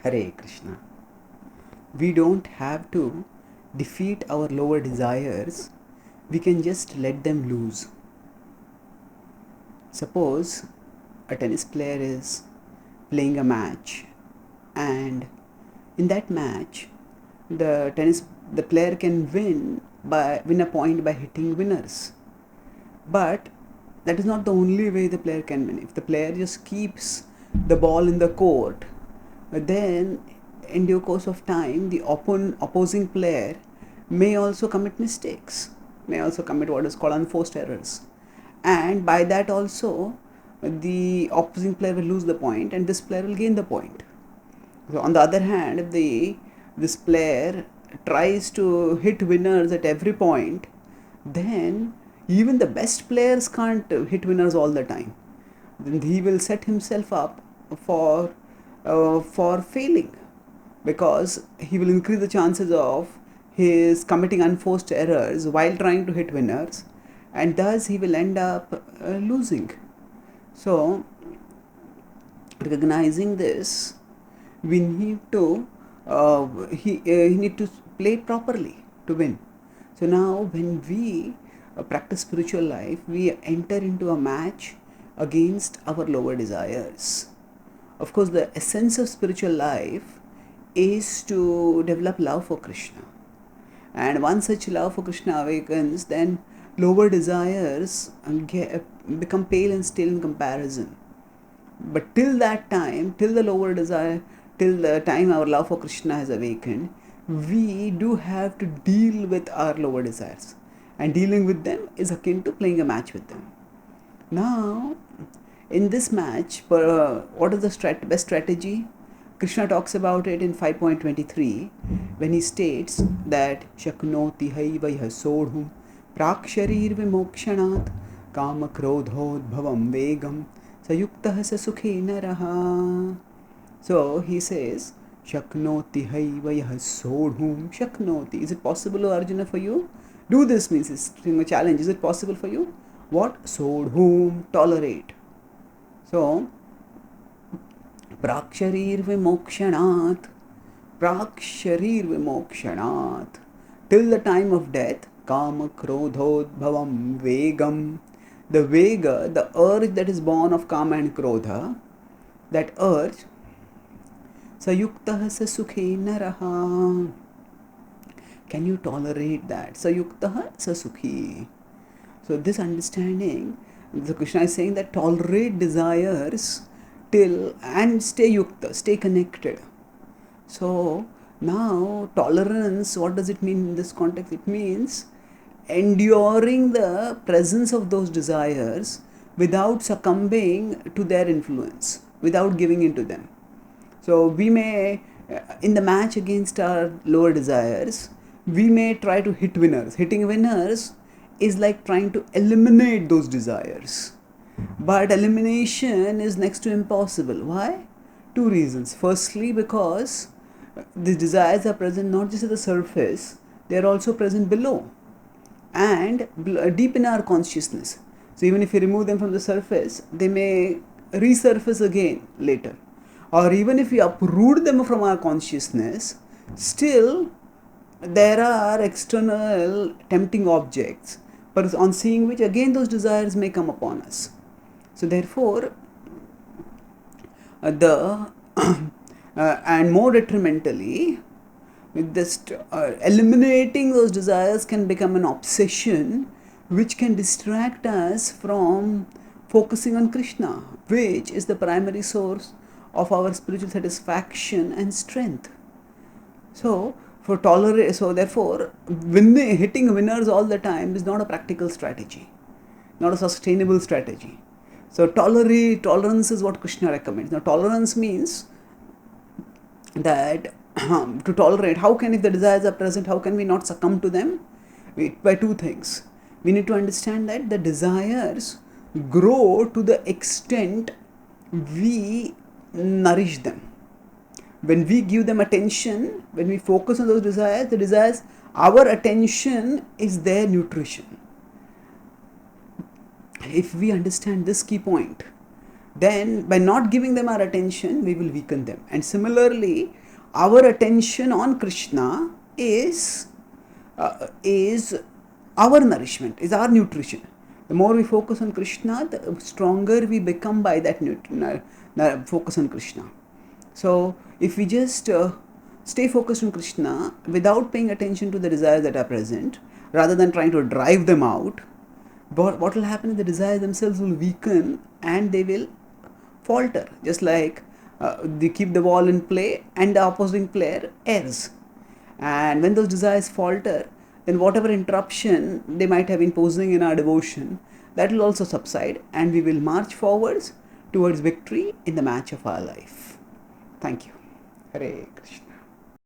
Hare Krishna. We don't have to defeat our lower desires, we can just let them loose. Suppose a tennis player is playing a match, and in that match the player can win a point by hitting winners. But that is not the only way the player can win. If the player just keeps the ball in the court, then in due course of time the opposing player may also commit mistakes, may also commit what is called unforced errors, and by that also the opposing player will lose the point and this player will gain the point. So on the other hand, if this player tries to hit winners at every point, then even the best players can't hit winners all the time. Then he will set himself up for failing, because he will increase the chances of his committing unforced errors while trying to hit winners, and thus he will end up losing. So recognizing this, we need to he need to play properly to win. So now when we practice spiritual life, we enter into a match against our lower desires. Of course, the essence of spiritual life is to develop love for Krishna, and once such love for Krishna awakens, then lower desires become pale and still in comparison. But till that time, till the time our love for Krishna has awakened, we do have to deal with our lower desires, and dealing with them is akin to playing a match with them. Now, in this match, what is the best strategy? Krishna talks about it in 5.23 when he states that Shaknoti haiva sodhum praksharir vimokshanat kama krodhodbhavam vegam sayuktah sa sukhe naraha. So he says, Shaknoti haiva sodhum. Shaknoti. Is it possible, Arjuna, for you? Do this means it's a challenge. Is it possible for you? What? Sodhum. Tolerate. So, Praksharir vimokshanat. Praksharir vimokshanat. Till the time of death, Kama krodhodbhavam vegam. The vega, the urge that is born of Kama and Krodha, that urge, Sayuktah sa sukhe naraha. Can you tolerate that? Sayuktah sa sukhi. So this understanding, the Krishna is saying that tolerate desires till and stay yukta, stay connected. So now tolerance, what does it mean in this context? It means enduring the presence of those desires without succumbing to their influence, without giving in to them. So we may, in the match against our lower desires, we may try to hit winners. Hitting winners is like trying to eliminate those desires. But elimination is next to impossible. Why? Two reasons. Firstly, because the desires are present not just at the surface, they are also present below and deep in our consciousness. So even if we remove them from the surface, they may resurface again later. Or even if we uproot them from our consciousness, still there are external tempting objects, but on seeing which again those desires may come upon us. So therefore, and more detrimentally, with this eliminating those desires can become an obsession which can distract us from focusing on Krishna, which is the primary source of our spiritual satisfaction and strength. So therefore, hitting winners all the time is not a practical strategy, not a sustainable strategy. So tolerance is what Krishna recommends. Now tolerance means that to tolerate, how can, if the desires are present, how can we not succumb to them? By two things. We need to understand that the desires grow to the extent we nourish them. When we give them attention, when we focus on those desires, our attention is their nutrition. If we understand this key point, then by not giving them our attention, we will weaken them. And similarly, our attention on Krishna is our nourishment, is our nutrition. The more we focus on Krishna, the stronger we become by that focus on Krishna. So if we just stay focused on Krishna without paying attention to the desires that are present, rather than trying to drive them out, but what will happen is the desires themselves will weaken and they will falter. Just like they keep the ball in play and the opposing player errs. And when those desires falter, then whatever interruption they might have been posing in our devotion, that will also subside and we will march forwards towards victory in the match of our life. Thank you. Hare Krishna.